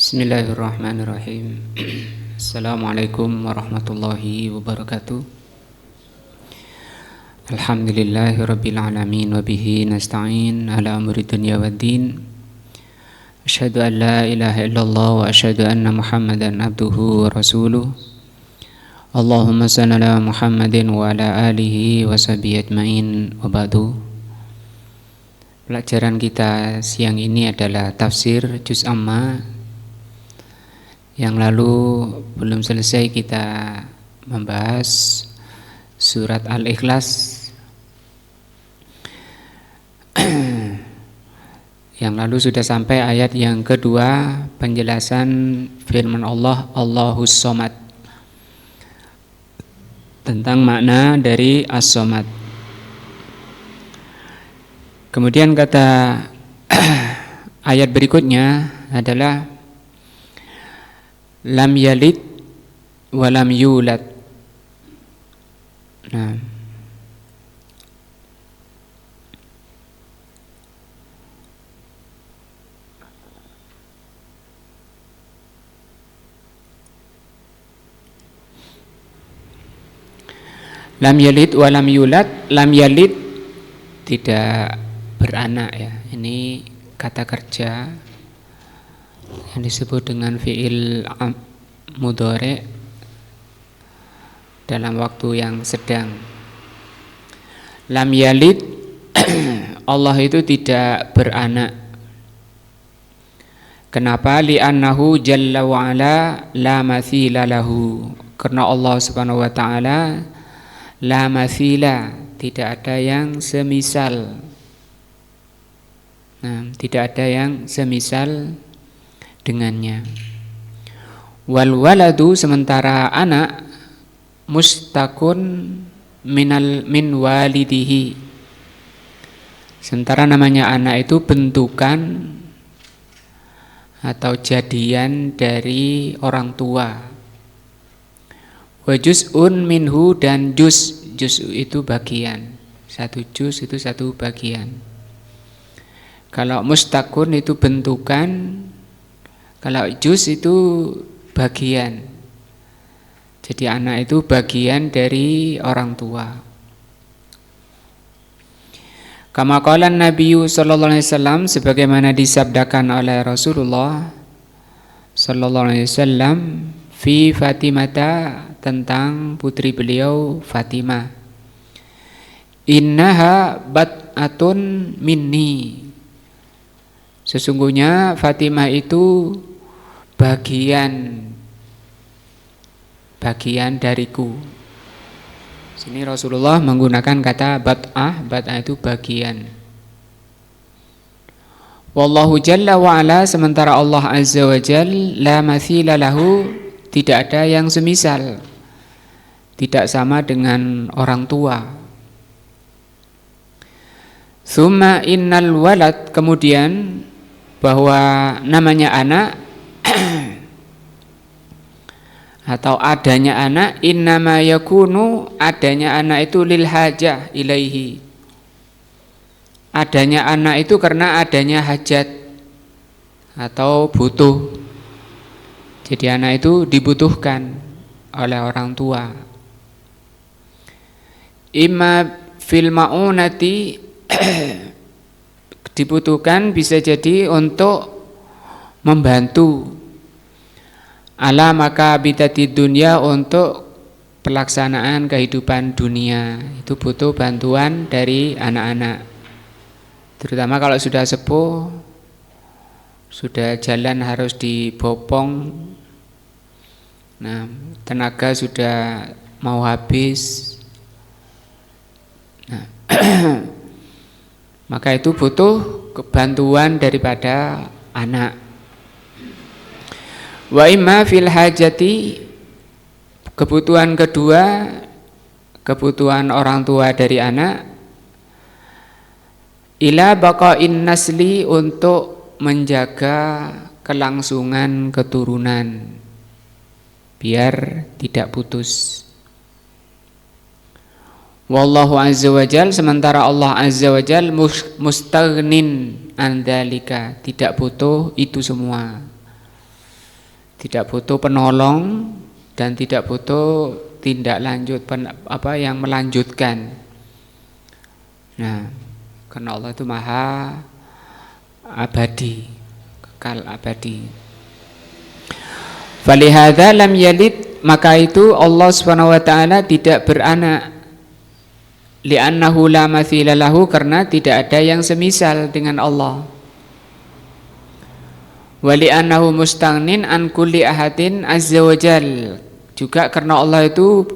Bismillahirrahmanirrahim. Assalamualaikum warahmatullahi wabarakatuh. Alhamdulillahirabbil alamin wa bihi nasta'in ala umuri dunya waddin. Asyhadu an la ilaha illallah wa asyhadu anna Muhammadan abduhu wa rasuluh. Allahumma shalli ala Muhammadin wa ala alihi wa sahbihi ajmain wa ba'du. Pelajaran kita siang ini adalah tafsir juz amma. Yang lalu belum selesai kita membahas surat Al-Ikhlas. Yang lalu sudah sampai ayat yang kedua, penjelasan firman Allah, Allahus Somad, tentang makna dari As-Somad. Kemudian kata ayat berikutnya adalah lam yalid wa lam yulad. Nah, lam yalid wa lam yulad. Lam yalid tidak beranak ya. Ini kata kerja yang disebut dengan fi'il mudhari' dalam waktu yang sedang. Lam yalid Allah itu tidak beranak. Kenapa? Li'annahu jalla wa ala la mathila lahu. Karena Allah Subhanahu wa taala la mathila, tidak ada yang semisal. Nah, tidak ada yang semisal dengannya. Wal waladu, sementara anak, mustakun min walidihi, sementara namanya anak itu bentukan atau jadian dari orang tua. Wa juz'un minhu, dan juz itu bagian, satu juz itu satu bagian. Kalau mustakun itu bentukan, kalau juz itu bagian. Jadi anak itu bagian dari orang tua. Kama qala Nabi sallallahu alaihi wasallam, sebagaimana disabdakan oleh Rasulullah sallallahu alaihi wasallam fi Fatimata, tentang putri beliau Fatimah. Innaha bat'atun minni, sesungguhnya Fatimah itu bagian dariku. Sini Rasulullah menggunakan kata bat'ah. Bat'ah itu bagian. Wallahu jalla wa ala, sementara Allah azza wa jal la mathila lahu, tidak ada yang semisal, tidak sama dengan orang tua. Tsumma innal walad, kemudian bahwa namanya anak atau adanya anak, innama yakunu, adanya anak itu lil hajah ilaihi, adanya anak itu karena adanya hajat atau butuh. Jadi anak itu dibutuhkan oleh orang tua. Imma fil ma'unati, dibutuhkan bisa jadi untuk membantu, ala maka bitati dunia, untuk pelaksanaan kehidupan dunia. Itu butuh bantuan dari anak-anak, terutama kalau sudah sepuh, sudah jalan harus dibopong. Nah, tenaga sudah mau habis. Nah, maka itu butuh kebantuan daripada anak. Wa imma fil hajati, kebutuhan kedua, kebutuhan orang tua dari anak, ila baqa'in nasli, untuk menjaga kelangsungan keturunan biar tidak putus. Wallahu azza wa jal, sementara Allah azza wa jal mustaghnin an dzalika, tidak butuh itu semua. tidak butuh penolong dan tidak butuh tindak lanjut yang melanjutkan. Nah, karena Allah itu maha abadi, kekal abadi. Falihadza lam yalid, maka itu Allah Subhanahu wa taala tidak beranak. Li'annahu la matsila lahu, karena tidak ada yang semisal dengan Allah. Wa li'annahu mustaghnin an kulli ahadin azza wajal, juga karena Allah itu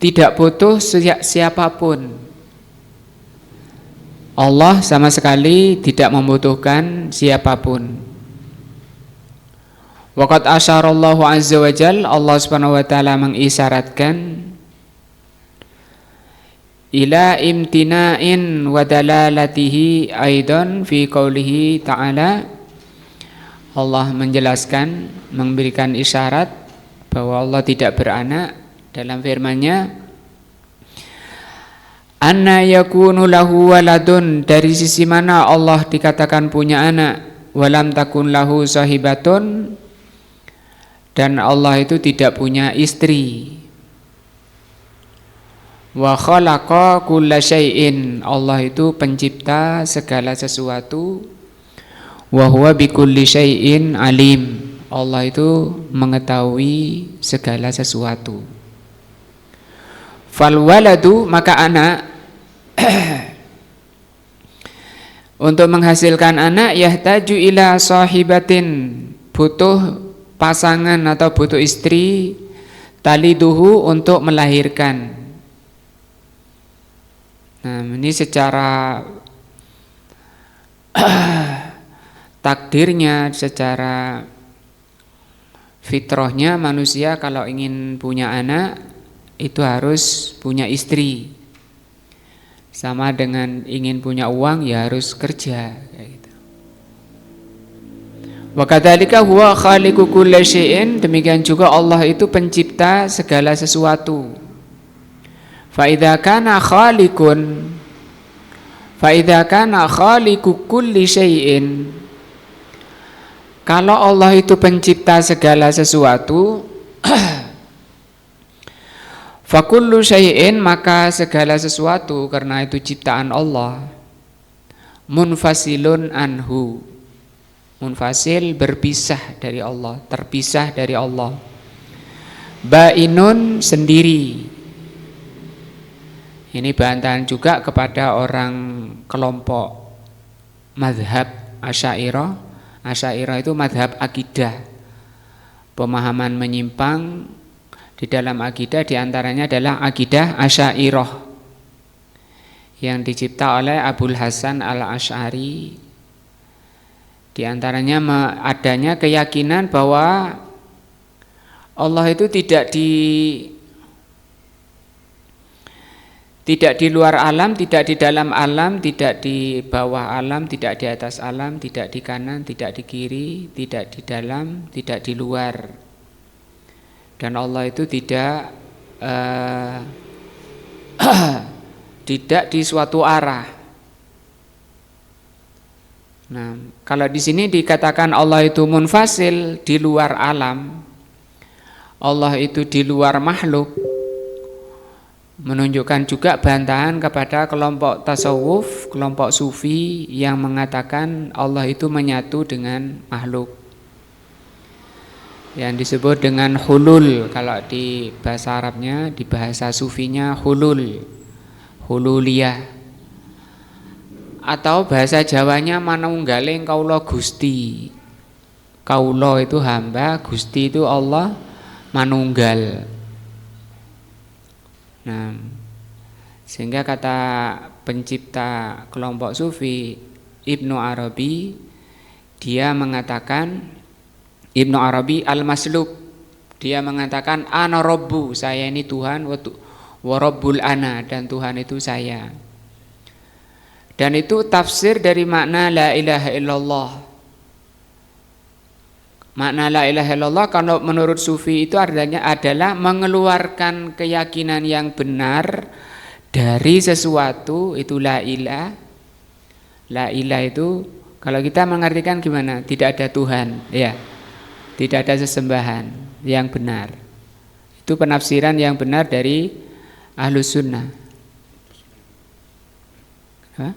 tidak butuh siapapun. Allah sama sekali tidak membutuhkan siapapun. Waqad asyarallahu azza wa jal, Allah Subhanahu wa taala mengisyaratkan ila imtina'in wa dalalatihi aidan fi qoulihi ta'ala. Allah menjelaskan, memberikan isyarat bahwa Allah tidak beranak dalam firman-Nya, anna yakunu lahu waladun, dari sisi mana Allah dikatakan punya anak, walam takun lahu sahibatun, dan Allah itu tidak punya istri. Wa khalaqa kulla syai'in, Allah itu pencipta segala sesuatu. Wa huwa bikulli syai'in alim, Allah itu mengetahui segala sesuatu. Fal waladu, maka anak untuk menghasilkan anak, yahtaju ila sahibatin, butuh pasangan atau butuh istri, taliduhu, untuk melahirkan. Nah, ini secara takdirnya, secara fitrahnya manusia kalau ingin punya anak itu harus punya istri. Sama dengan ingin punya uang, ya harus kerja, kayak gitu. Wa kadzalika huwa khaliqu kulli syai'in, demikian juga Allah itu pencipta segala sesuatu. Fa idza kana khaliqu kulli syai'in, kalau Allah itu pencipta segala sesuatu, fa kullu syai'in, maka segala sesuatu karena itu ciptaan Allah, munfasilun anhu, munfasil berpisah dari Allah, terpisah dari Allah, bainun sendiri. Ini bantahan juga kepada orang kelompok mazhab Asy'ariyah. Asy'ariyah itu mazhab akidah, pemahaman menyimpang di dalam akidah, diantaranya adalah akidah Asy'ariyah yang dicipta oleh Abul Hasan al-Asy'ari. Di antaranya adanya keyakinan bahwa Allah itu tidak di luar alam, tidak di dalam alam, tidak di bawah alam, tidak di atas alam, tidak di kanan, tidak di kiri, tidak di dalam, tidak di luar. Dan Allah itu tidak tidak di suatu arah. Nah, kalau di sini dikatakan Allah itu munfasil, di luar alam, Allah itu di luar makhluk, menunjukkan juga bantahan kepada kelompok tasawuf, kelompok sufi yang mengatakan Allah itu menyatu dengan makhluk, yang disebut dengan hulul. Kalau di bahasa Arabnya, di bahasa sufinya hululiyah, atau bahasa Jawanya manunggaling kaula Gusti. Kaula itu hamba, Gusti itu Allah, manunggal. Nah, sehingga kata pencipta kelompok sufi Ibnu Arabi, dia mengatakan, Ibnu Arabi al-Maslub, dia mengatakan ana rabbu, saya ini Tuhan, wa rabbul ana, dan Tuhan itu saya. Dan itu tafsir dari makna la ilaha illallah. Makna la ilaha illallah kalau menurut sufi itu artinya adalah mengeluarkan keyakinan yang benar dari sesuatu, itu la ilah. La ilah itu kalau kita mengartikan gimana? Tidak ada Tuhan, ya. Tidak ada sesembahan yang benar. Itu penafsiran yang benar dari Ahlus Sunnah. Hah?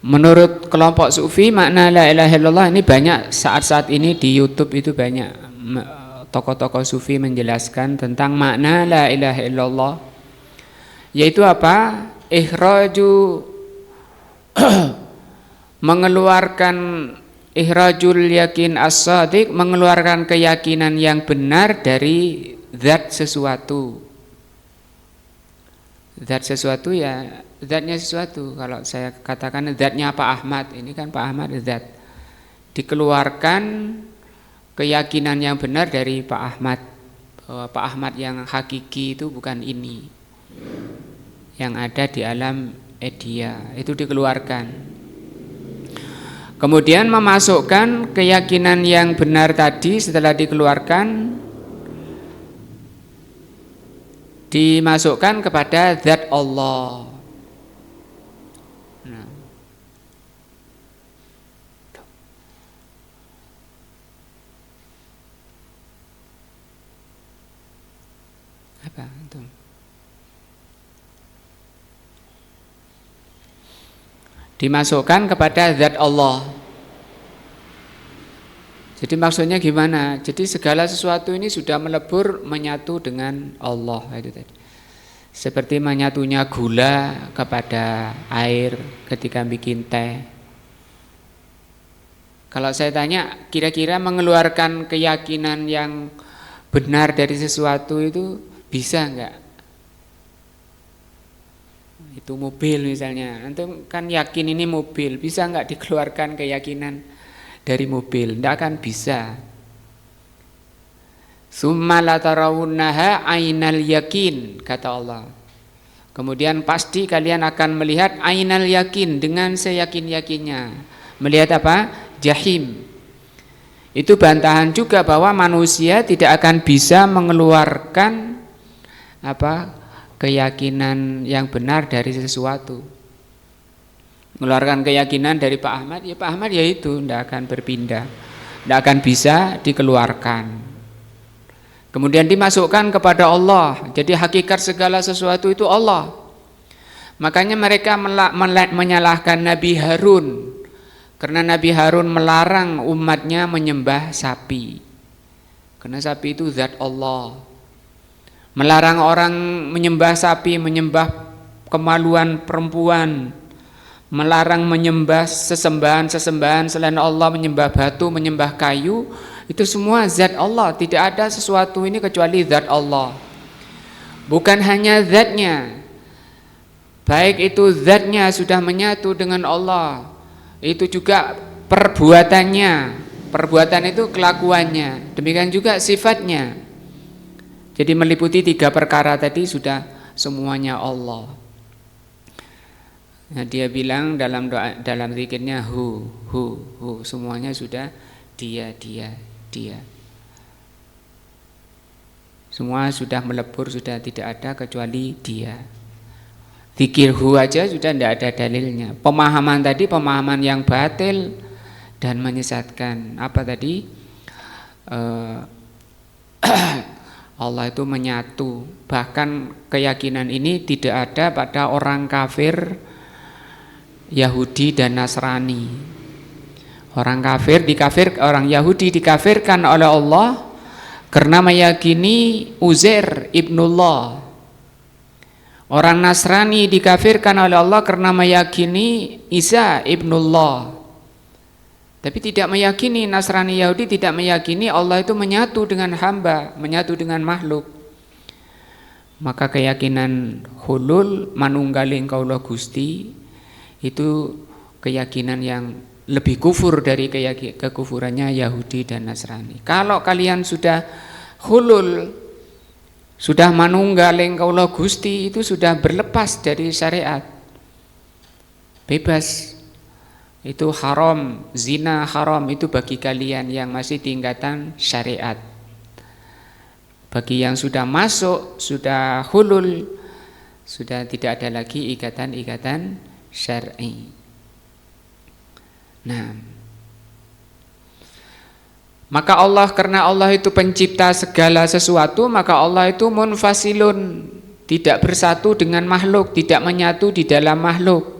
Menurut kelompok sufi, makna la ilaha illallah ini banyak saat-saat ini di YouTube itu banyak tokoh-tokoh sufi menjelaskan tentang makna la ilaha illallah, yaitu apa? Ikhraju mengeluarkan ikhrajul yakin as-shadiq, mengeluarkan keyakinan yang benar dari zat sesuatu. Zat sesuatu ya zatnya sesuatu. Kalau saya katakan zatnya Pak Ahmad, ini kan Pak Ahmad zat. Dikeluarkan keyakinan yang benar dari Pak Ahmad, bahwa Pak Ahmad yang hakiki itu bukan ini, yang ada di alam edia, itu dikeluarkan. Kemudian memasukkan keyakinan yang benar tadi setelah dikeluarkan, dimasukkan kepada zat Allah. Nah. Apa itu? Dimasukkan kepada zat Allah. Jadi maksudnya gimana? Jadi segala sesuatu ini sudah melebur menyatu dengan Allah itu tadi. Seperti menyatunya gula kepada air ketika bikin teh. Kalau saya tanya, kira-kira mengeluarkan keyakinan yang benar dari sesuatu itu bisa enggak? Itu mobil misalnya, antum kan yakin ini mobil, bisa enggak dikeluarkan keyakinan dari mobil? Tidak akan bisa. Summa la tarawunnaha ainal yakin, kata Allah. Kemudian pasti kalian akan melihat ainal yakin, dengan seyakin-yakinnya. Melihat apa? Jahim. Itu bantahan juga bahwa manusia tidak akan bisa mengeluarkan apa? Keyakinan yang benar dari sesuatu. Mengeluarkan keyakinan dari Pak Ahmad, ya Pak Ahmad ya itu tidak akan berpindah, tidak akan bisa dikeluarkan. Kemudian dimasukkan kepada Allah. Jadi hakikat segala sesuatu itu Allah. Makanya mereka menyalahkan Nabi Harun, karena Nabi Harun melarang umatnya menyembah sapi, karena sapi itu zat Allah. Melarang orang menyembah sapi, menyembah kemaluan perempuan, melarang menyembah sesembahan-sesembahan selain Allah, menyembah batu, menyembah kayu. Itu semua zat Allah. Tidak ada sesuatu ini kecuali zat Allah. Bukan hanya zatnya, baik itu zatnya sudah menyatu dengan Allah, itu juga perbuatannya. Perbuatan itu kelakuannya, demikian juga sifatnya. Jadi meliputi 3 perkara tadi sudah semuanya Allah. Nah, dia bilang dalam doa, dalam zikirnya hu, semuanya sudah dia. Semua sudah melebur, sudah tidak ada kecuali dia. Zikir hu aja sudah tidak ada dalilnya. Pemahaman tadi pemahaman yang batil dan menyesatkan. Apa tadi? Allah itu menyatu. Bahkan keyakinan ini tidak ada pada orang kafir Yahudi dan Nasrani. Orang Yahudi dikafirkan oleh Allah karena meyakini Uzair ibnullah. Orang Nasrani dikafirkan oleh Allah karena meyakini Isa ibnullah. Tapi tidak meyakini, Nasrani Yahudi tidak meyakini Allah itu menyatu dengan hamba, menyatu dengan makhluk. Maka keyakinan hulul manunggaling kaulah Gusti itu keyakinan yang lebih kufur dari kekufurannya Yahudi dan Nasrani. Kalau kalian sudah hulul, sudah manunggal, manunggaling kaulah Gusti, itu sudah berlepas dari syariat. bebas. Itu haram, zina haram itu bagi kalian yang masih tingkatan syariat. Bagi yang sudah masuk, sudah hulul, sudah tidak ada lagi ikatan-ikatan syar'i. Nah, maka Allah, karena Allah itu pencipta segala sesuatu, maka Allah itu munfasilun, tidak bersatu dengan makhluk, tidak menyatu di dalam makhluk.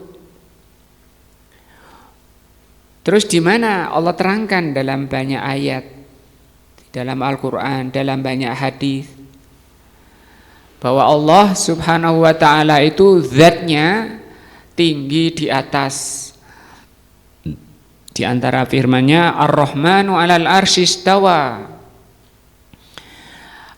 Terus di mana Allah terangkan dalam banyak ayat, dalam Al-Quran, dalam banyak hadis, bahwa Allah subhanahu wa ta'ala itu zatnya tinggi di atas. Di antara firman-Nya, Ar-Rahmanu 'alal arsy istawa.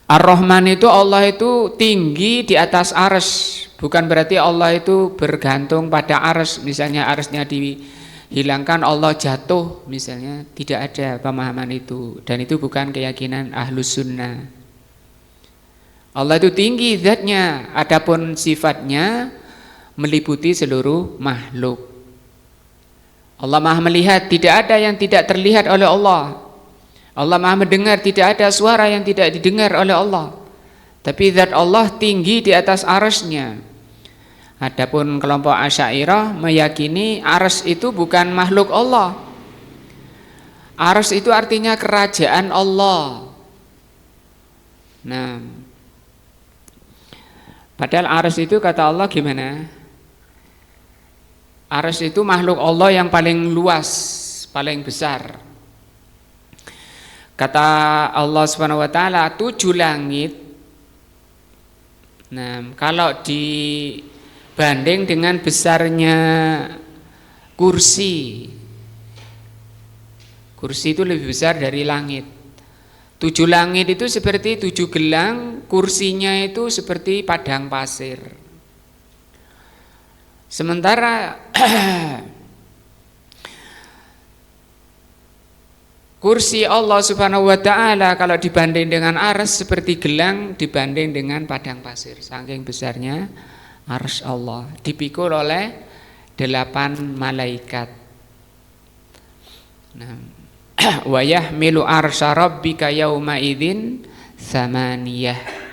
Ar-Rahman itu Allah itu tinggi di atas arsy. Bukan berarti Allah itu bergantung pada arsy. Misalnya arsy-nya dihilangkan Allah jatuh misalnya. Tidak ada pemahaman itu. Dan itu bukan keyakinan Ahlus Sunnah. Allah itu tinggi zatnya. Adapun sifatnya meliputi seluruh makhluk. Allah Maha melihat, tidak ada yang tidak terlihat oleh Allah. Allah Maha mendengar, tidak ada suara yang tidak didengar oleh Allah. Tapi zat Allah tinggi di atas arsy-Nya. Adapun kelompok Asy'ariyah meyakini arsy itu bukan makhluk Allah. Arsy itu artinya kerajaan Allah. Nah, padahal arsy itu kata Allah gimana? Arsy itu makhluk Allah yang paling luas, paling besar. Kata Allah Subhanahu wa taala, 7 langit. Nah, kalau dibanding dengan besarnya kursi itu lebih besar dari langit. 7 langit itu seperti 7 gelang, kursinya itu seperti padang pasir. Sementara kursi Allah Subhanahu wa ta'ala kalau dibanding dengan arsy seperti gelang dibanding dengan padang pasir. Saking besarnya arsy Allah, dipikul oleh 8 malaikat. Nah, wa yahmilu arsya rabbika yauma idzin tsamaniyah.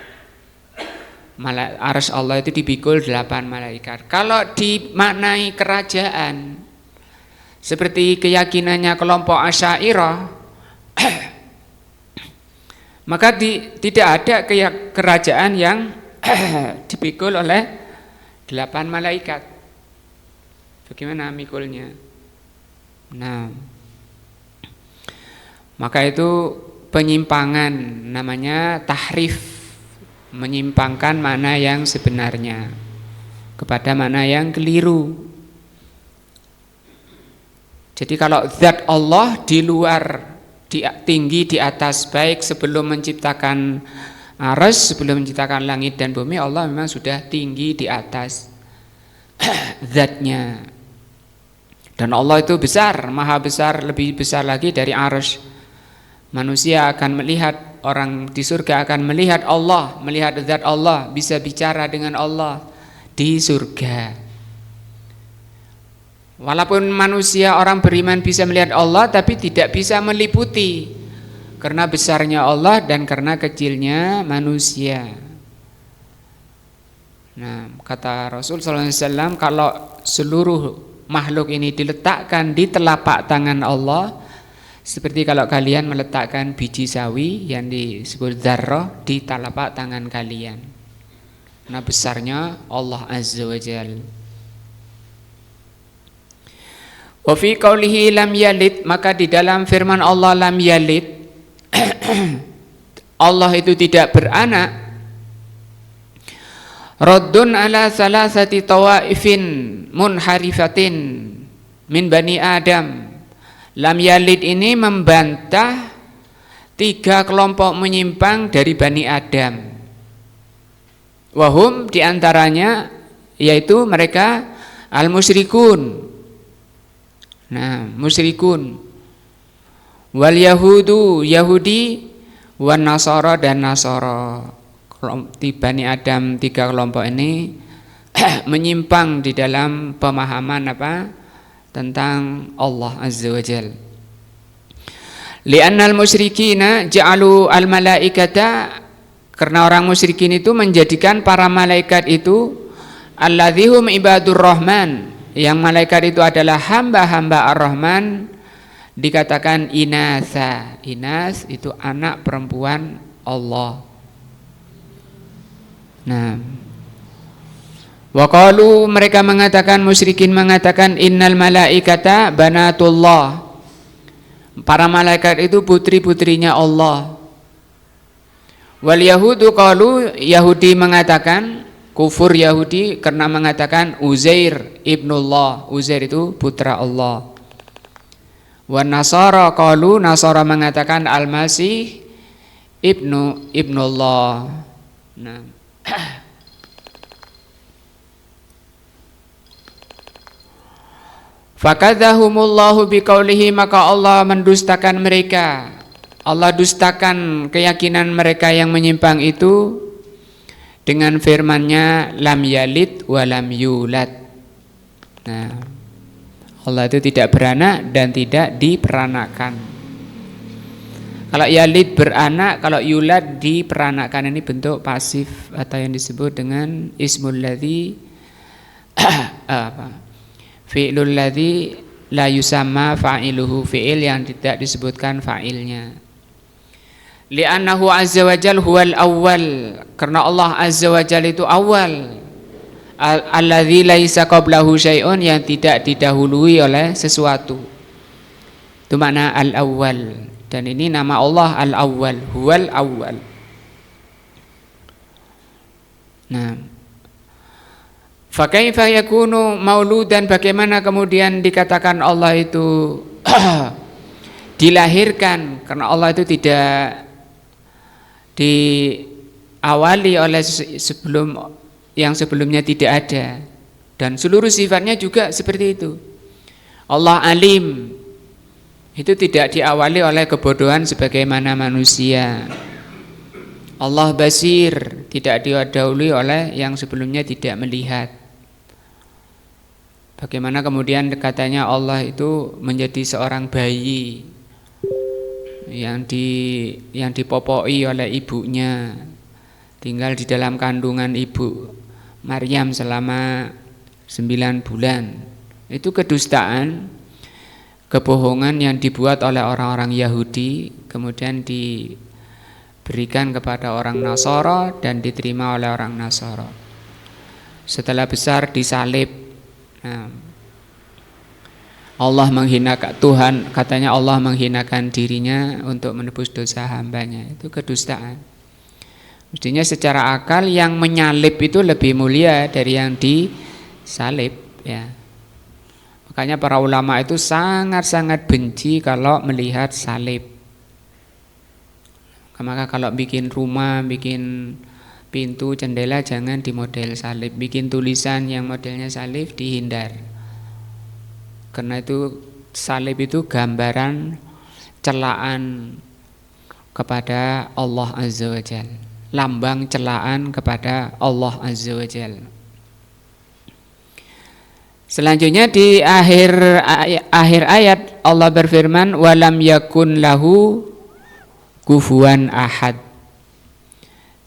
Arsy Allah itu dipikul 8 malaikat. Kalau dimaknai kerajaan seperti keyakinannya kelompok Asy'ariyah, maka tidak ada kerajaan yang dipikul oleh 8 malaikat. Bagaimana mikulnya? Nah, maka itu penyimpangan, namanya tahrif. Menyimpangkan mana yang sebenarnya kepada mana yang keliru. Jadi kalau zat Allah di luar, tinggi di atas, baik sebelum menciptakan arsy, sebelum menciptakan langit dan bumi, Allah memang sudah tinggi di atas zatnya. Dan Allah itu besar, maha besar, lebih besar lagi dari arsy. Manusia akan melihat, orang di surga akan melihat Allah, melihat zat Allah, bisa bicara dengan Allah di surga. Walaupun manusia, orang beriman bisa melihat Allah, tapi tidak bisa meliputi karena besarnya Allah dan karena kecilnya manusia. Nah, kata Rasul SAW, kalau seluruh makhluk ini diletakkan di telapak tangan Allah, seperti kalau kalian meletakkan biji sawi yang disebut dzarrah di telapak tangan kalian. Nah, besarnya Allah Azza wa Jalla. Wa fi qoulihi lam yalid, maka di dalam firman Allah lam yalid, Allah itu tidak beranak. Raddun ala salasati tawaifin munharifatin min bani Adam. Lam yalid ini membantah 3 kelompok menyimpang dari Bani Adam. Wahum diantaranya yaitu mereka al-musyrikun. Nah, musyrikun. Wal yahudu, Yahudi, wan nasara dan nasara. Di Bani Adam 3 kelompok ini menyimpang di dalam pemahaman tentang Allah Azza wa Jalla. Li'annal musyrikina ja'alu al-malaikata, karena orang musyrikin itu menjadikan para malaikat itu alladzihum ibadur rahman, yang malaikat itu adalah hamba-hamba ar-Rahman, dikatakan inasa. Inas itu anak perempuan Allah. Nah, wa qalu, mereka mengatakan, musyrikin mengatakan, innal malaikata banatullah, para malaikat itu putri-putrinya Allah. Wal yahudu qalu, Yahudi mengatakan, kufur Yahudi karena mengatakan Uzair ibnullah, Uzair itu putra Allah. Wan nasara qalu, Nasara mengatakan Al-Masih ibnullah. Nah, fakadzahumullahu biqaulihi, maka Allah mendustakan mereka. Allah dustakan keyakinan mereka yang menyimpang itu dengan firman-Nya lam yalid wa lam yulad. Nah, Allah itu tidak beranak dan tidak diperanakan. Kalau yalid beranak, kalau yulad diperanakan, ini bentuk pasif atau yang disebut dengan ismul ladzi fi'lul ladzi la yusamma fa'iluhu, fi'il yang tidak disebutkan fa'ilnya. Li'annahu azza wa jal huwal awwal, karena Allah azza wa jal itu awal, alladzi laisa qablahu syai'un, yang tidak didahului oleh sesuatu. Itu makna al-awwal. Dan ini nama Allah al-awwal, huwal awwal. Nah, fa kaifa yakunu mauludan, bagaimana kemudian dikatakan Allah itu dilahirkan, karena Allah itu tidak diawali oleh yang sebelumnya tidak ada, dan seluruh sifatnya juga seperti itu. Allah alim, itu tidak diawali oleh kebodohan sebagaimana manusia. Allah basir, tidak didahului oleh yang sebelumnya tidak melihat. Bagaimana kemudian katanya Allah itu menjadi seorang bayi yang dipopoi oleh ibunya, tinggal di dalam kandungan ibu Maryam selama 9 bulan. Itu kedustaan, kebohongan yang dibuat oleh orang-orang Yahudi, kemudian diberikan kepada orang Nasara dan diterima oleh orang Nasara. Setelah besar disalib. Nah, Allah menghinakan Tuhan, katanya Allah menghinakan dirinya untuk menebus dosa hambanya. Itu kedustaan. Mestinya secara akal yang menyalib itu lebih mulia dari yang disalib, ya. Makanya para ulama itu sangat-sangat benci kalau melihat salib. Maka kalau bikin rumah, bikin pintu, jendela, jangan di model salib. Bikin tulisan yang modelnya salib dihindar. Karena itu salib itu gambaran celaan kepada Allah Azza wa Jalla, lambang celaan kepada Allah Azza wa Jalla. Selanjutnya di akhir ayat Allah berfirman walam yakun lahu kufuwan ahad.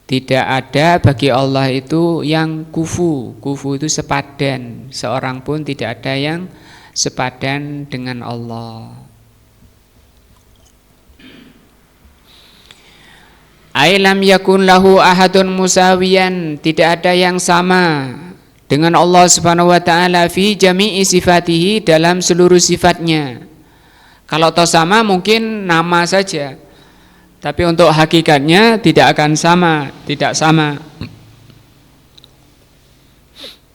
Tidak ada bagi Allah itu yang kufu. Kufu itu sepadan, seorang pun tidak ada yang sepadan dengan Allah. Ailam yakun lahu ahadun musawiyan, tidak ada yang sama dengan Allah Subhanahu wa taala fi jami'i sifatihi, dalam seluruh sifatnya. Kalau toh sama mungkin nama saja, tapi untuk hakikatnya tidak akan sama, tidak sama.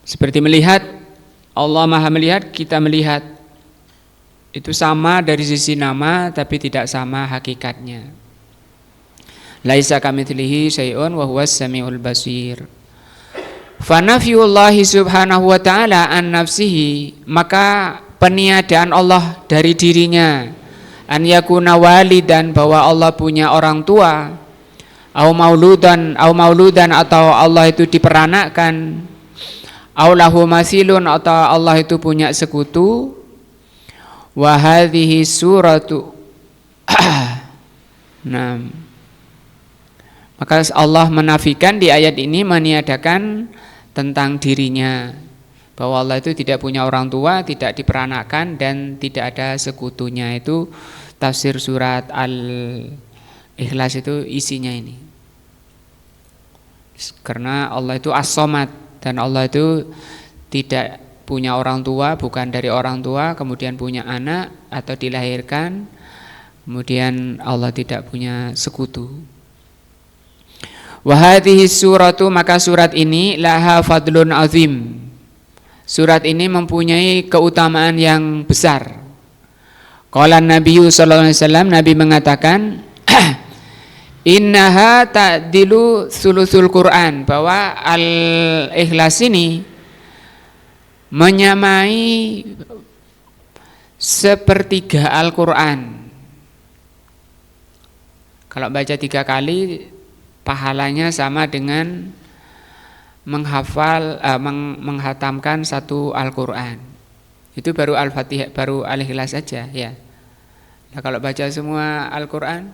Seperti melihat, Allah Maha melihat, kita melihat. Itu sama dari sisi nama, tapi tidak sama hakikatnya. Laisa kamitslihi syai'un wa huwas samiul basir. Fa nafyullahi subhanahu wa ta'ala an nafsihi, maka peniadaan Allah dari dirinya, an yakuna walidan, bahwa Allah punya orang tua, au mauludan atau Allah itu diperanakkan, Aulahu masilun, atau Allah itu punya sekutu. Wa hadhihi suratu nah, maka Allah menafikan di ayat ini, meniadakan tentang dirinya, bahwa Allah itu tidak punya orang tua, tidak diperanakan, dan tidak ada sekutunya. Itu tafsir surat Al-Ikhlas itu isinya ini. Karena Allah itu as-somad, dan Allah itu tidak punya orang tua, bukan dari orang tua, kemudian punya anak atau dilahirkan, kemudian Allah tidak punya sekutu. Wa hadhihi suratu, maka surat ini laha fadlun azim. Surat ini mempunyai keutamaan yang besar. Qala Nabi sallallahu alaihi wasallam, Nabi mengatakan innaha ta'dilu sulusul Quran, bahwa Al-Ikhlas ini menyamai sepertiga Al-Quran. Kalau baca 3 kali, pahalanya sama dengan menghafal, menghatamkan 1 Al-Quran. Itu baru Al-Fatihah, baru Al-Ikhlas saja ya. Nah, kalau baca semua Al-Quran,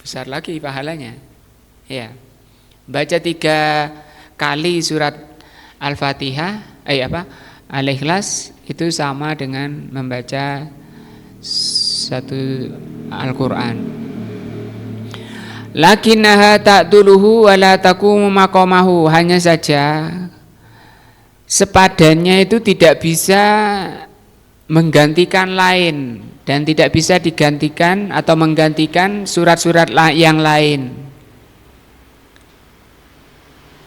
besar lagi pahalanya ya. Baca 3 kali surat Al-Fatihah, Al-Ikhlas, itu sama dengan membaca 1 Al-Quran. Lakinnaha ta'duluhu wa la taqumu maqamahu, hanya saja sepadannya itu tidak bisa menggantikan lain, dan tidak bisa digantikan atau menggantikan surat-surat yang lain.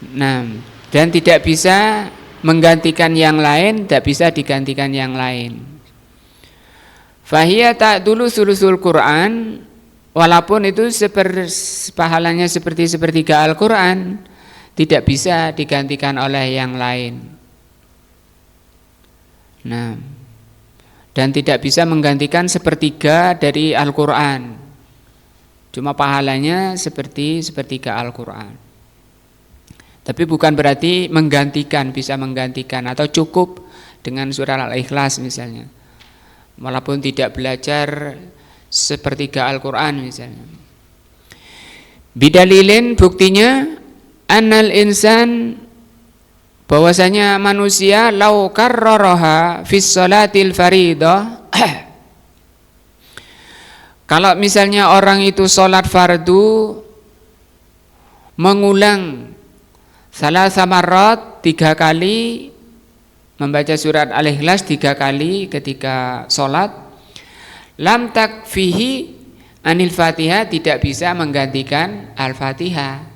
Nah, dan tidak bisa menggantikan yang lain, tidak bisa digantikan yang lain. Fahiya ta'dulu sulusul Quran, walaupun itu pahalanya seperti sepertiga Al-Quran, tidak bisa digantikan oleh yang lain. Nah, dan tidak bisa menggantikan sepertiga dari Al-Quran. Cuma pahalanya seperti sepertiga Al-Quran. Tapi bukan berarti menggantikan, bisa menggantikan atau cukup dengan surah Al-Ikhlas misalnya, walaupun tidak belajar sepertiga Al-Quran misalnya. Bidalilin, buktinya annal insan, bahwasanya manusia lau karraraha fis salatil faridah kalau misalnya orang itu sholat fardu mengulang salah samarat 3 kali, membaca surat Al-Ikhlas 3 kali ketika sholat, lam takfihi anil Fatihah, tidak bisa menggantikan Al-Fatihah.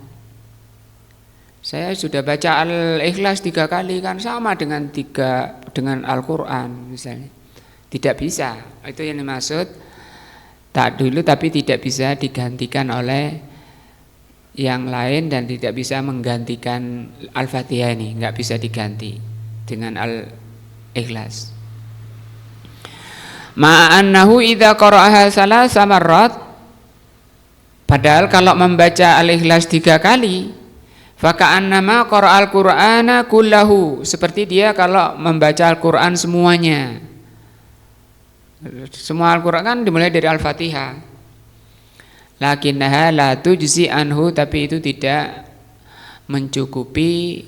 Saya sudah baca Al-Ikhlas 3 kali, kan sama dengan Al-Quran misalnya. Tidak bisa. Itu yang dimaksud tak dulu, tapi tidak bisa digantikan oleh yang lain, dan tidak bisa menggantikan Al-Fatihah ini, nggak bisa diganti dengan Al-Ikhlas. Ma'annahu idza qara'aha salasa marrat, padahal kalau membaca Al-Ikhlas 3 kali, faka'annama qara'al Qur'ana kullahu, seperti dia kalau membaca Al-Qur'an semuanya. Semua Al-Qur'an kan dimulai dari Al-Fatihah. Lakinnaha la tujzi anhu, tapi itu tidak mencukupi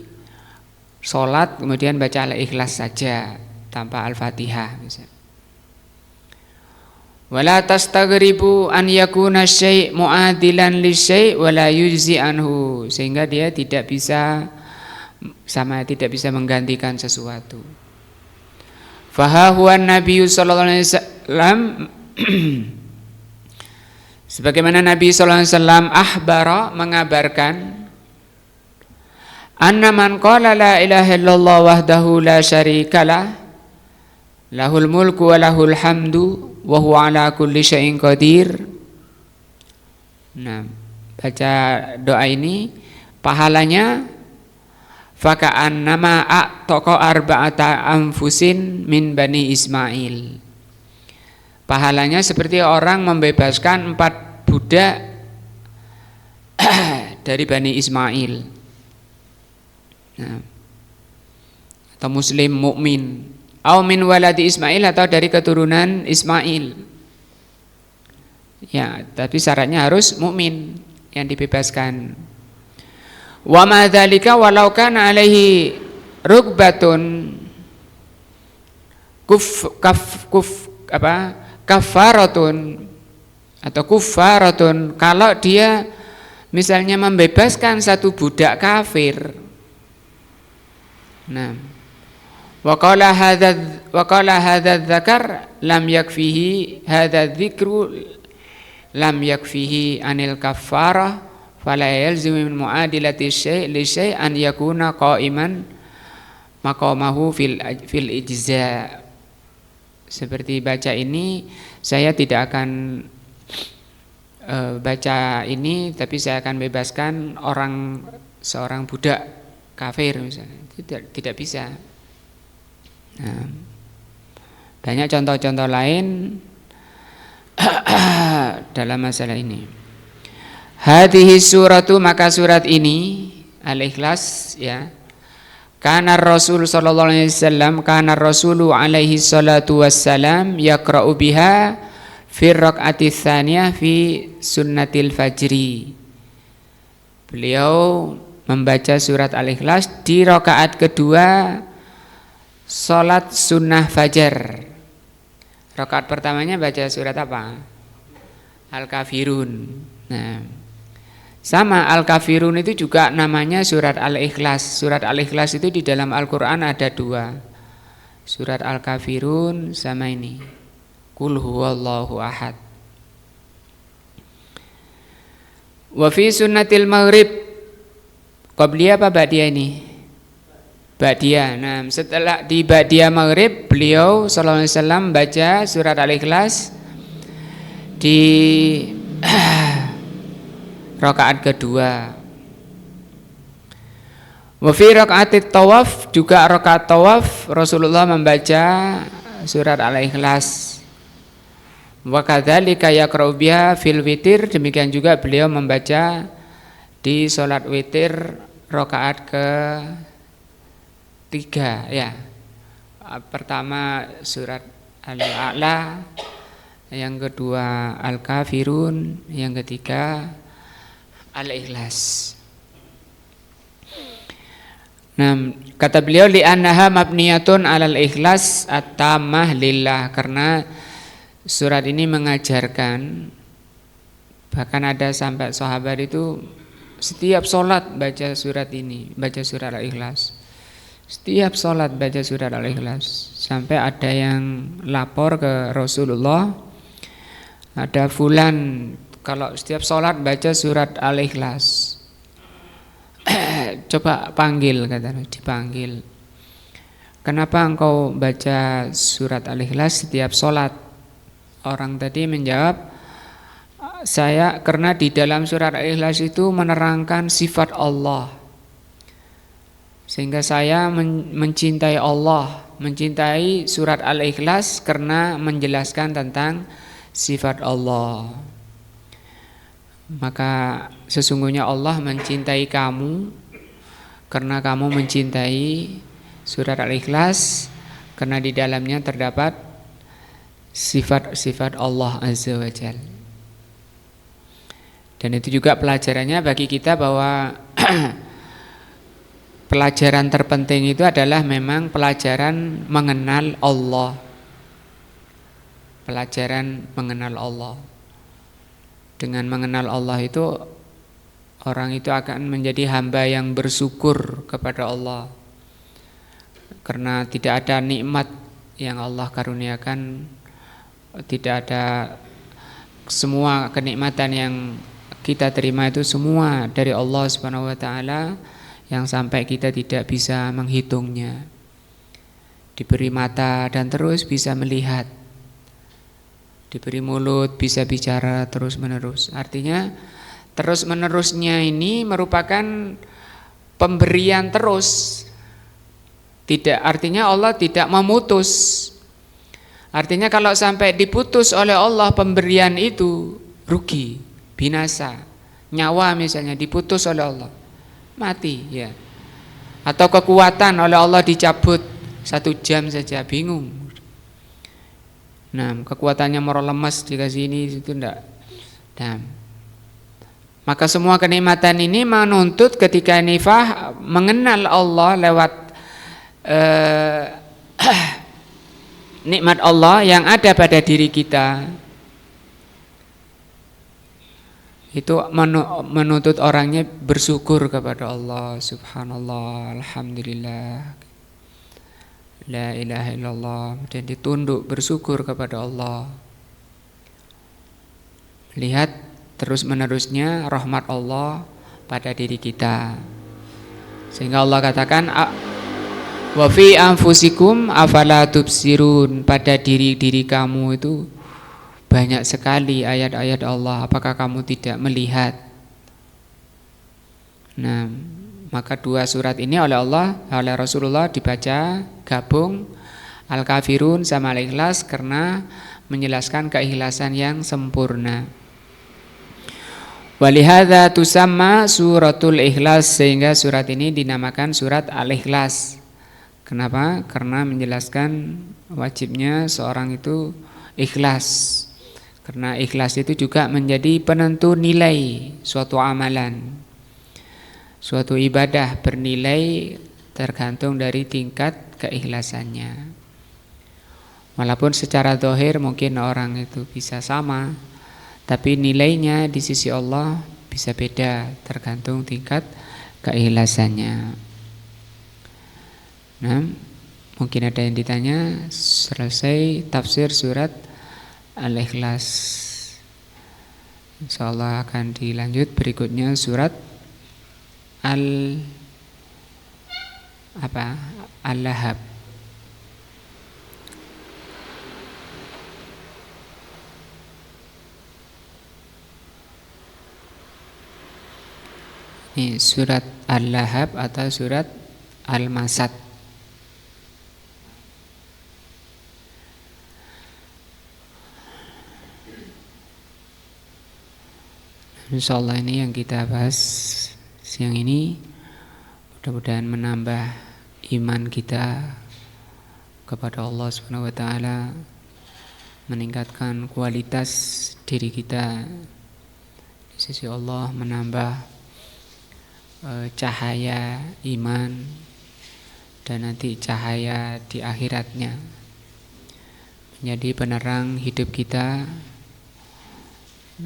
salat kemudian baca Al-Ikhlas saja tanpa Al-Fatihah misalnya. Wala tastaghribu an yakuna syai' mu'adilan li syai' wala yujzi anhu, sehingga dia tidak bisa menggantikan sesuatu. Fa huwa Nabi sallallahu alaihi wasallam sebagaimana Nabi sallallahu alaihi wasallam akhbara, mengabarkan, anna man qala la ilaha illallah wahdahu la syarikalah lahul mulku wa lahul hamdu wa huwa ala kulli syai'in qadir. Nah, baca doa ini pahalanya faka'annama a'taqa arba'ata anfusin min bani Ismail. Pahalanya seperti orang membebaskan 4 budak dari Bani Ismail. Nah, atau muslim mukmin, au min waladi Ismail atau dari keturunan Ismail. Ya, tapi syaratnya harus mukmin yang dibebaskan. Wa ma dzalika walau kana alaihi rukbatun kafaratun atau kufaratun, kalau dia misalnya membebaskan satu budak kafir. Nah, wa qala hadza dzakar lam yakfihi hadza dzikru lam yakfihi anil kafarah fala yalzimu min muadilati syai' li syai' an yakuna qa'iman maqamahu fil ijza'. Seperti baca ini, saya tidak akan baca ini, tapi saya akan bebaskan seorang budak kafir misalnya. Tidak bisa. Nah, banyak contoh-contoh lain dalam masalah ini. Hadhihi suratu, maka surat ini Al-Ikhlas, ya. Kana Rasul sallallahu alaihi wasallam, kana Rasulu alaihi salatu wassalam yaqra'u biha fi raq'ati tsaniyah fi sunnatil fajri. Beliau membaca surat Al-Ikhlas di rakaat kedua salat sunnah fajar. Rakaat pertamanya baca surat apa? Al-Kafirun. Nah, sama Al-Kafirun itu juga namanya surat Al-Ikhlas. Surat Al-Ikhlas itu di dalam Al-Quran ada dua, surat Al-Kafirun sama ini Qul huwallahu ahad. Wa fi sunnatil maghrib, qabliyah apa ba'diyah ini? Ba'diyah. Nah, setelah di ba'diyah maghrib beliau sallallahu alaihi wasallam baca surat Al-Ikhlas di rakaat kedua. Wa fi raqatit tawaf, juga rakaat tawaf Rasulullah membaca surat Al-Ikhlas. Wa kadzalika yaqra'u biha fil witir, demikian juga beliau membaca di salat witir rakaat ke-3, ya. Pertama surat Al-A'la, yang kedua Al-Kafirun, yang ketiga Al-Ikhlas. Nah, kata beliau li'annaha mabniyatun 'alal ikhlas at-tammah lillah, karena surat ini mengajarkan, bahkan ada sampai sahabat itu setiap sholat baca surat ini, baca surat Al-Ikhlas. Setiap sholat baca surat Al-Ikhlas. Sampai ada yang lapor ke Rasulullah, ada fulan kalau setiap sholat baca surat Al-Ikhlas. Coba panggil, katanya, dipanggil. Kenapa engkau baca surat Al-Ikhlas setiap sholat? Orang tadi menjawab, saya karena di dalam surat Al-Ikhlas itu menerangkan sifat Allah, sehingga saya mencintai Allah, mencintai surat Al-Ikhlas karena menjelaskan tentang sifat Allah. Maka sesungguhnya Allah mencintai kamu karena kamu mencintai surat Al-Ikhlas, karena di dalamnya terdapat sifat-sifat Allah Azza wa Jalla. Dan itu juga pelajarannya bagi kita bahwa pelajaran terpenting itu adalah memang pelajaran mengenal Allah. Pelajaran mengenal Allah. Dengan mengenal Allah itu orang itu akan menjadi hamba yang bersyukur kepada Allah, karena tidak ada nikmat yang Allah karuniakan, tidak ada, semua kenikmatan yang kita terima itu semua dari Allah Subhanahu wa taala, yang sampai kita tidak bisa menghitungnya. Diberi mata dan terus bisa melihat, diberi mulut bisa bicara terus menerus. Artinya terus menerusnya ini merupakan pemberian terus. Tidak, artinya Allah tidak memutus. Artinya kalau sampai diputus oleh Allah pemberian itu, rugi, binasa. Nyawa misalnya diputus oleh Allah, mati, ya. Atau kekuatan oleh Allah dicabut, 1 jam saja bingung. Nah, kekuatannya moral lemas dikasih ini itu enggak. Nah, maka semua kenikmatan ini menuntut ketika nifah mengenal Allah lewat nikmat Allah yang ada pada diri kita. Itu menuntut orangnya bersyukur kepada Allah. Subhanallah, alhamdulillah, la ilaha illallah, dan ditunduk bersyukur kepada Allah. Lihat terus menerusnya rahmat Allah pada diri kita, sehingga Allah katakan wa fi anfusikum afala tubsirun, pada diri kamu itu banyak sekali ayat-ayat Allah, apakah kamu tidak melihat? Nah, maka 2 surat ini oleh Rasulullah dibaca gabung, Al-Kafirun sama Al-Ikhlas, karena menjelaskan keikhlasan yang sempurna. Walihadza tusamma suratul Ikhlas, sehingga surat ini dinamakan surat Al-Ikhlas. Kenapa? Karena menjelaskan wajibnya seorang itu ikhlas. Karena ikhlas itu juga menjadi penentu nilai suatu amalan. Suatu ibadah bernilai tergantung dari tingkat keikhlasannya. Walaupun secara zahir mungkin orang itu bisa sama, tapi nilainya di sisi Allah bisa beda tergantung tingkat keikhlasannya. Nah, mungkin ada yang ditanya. Selesai tafsir surat Al-Ikhlas. Insyaallah akan dilanjut berikutnya surat Al-Lahab. Ini surat Al-Lahab atau surat Al-Masad. Insyaallah ini yang kita bahas siang ini, mudah-mudahan menambah iman kita kepada Allah Subhanahu wa taala, meningkatkan kualitas diri kita di sisi Allah, menambah cahaya iman dan nanti cahaya di akhiratnya, menjadi penerang hidup kita,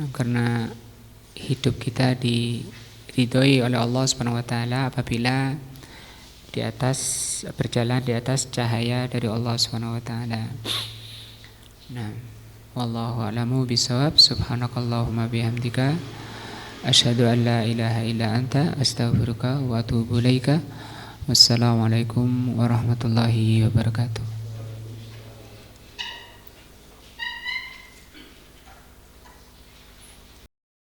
karena hidup kita diridhoi oleh Allah Subhanahu wa taala apabila berjalan di atas cahaya dari Allah Subhanahu wa taala. Nah, wallahu a'lamu bishawab. Subhanakallahumma bihamdika asyhadu an la ilaha illa anta astaghfiruka wa atubu ilaika. Wassalamualaikum warahmatullahi wabarakatuh.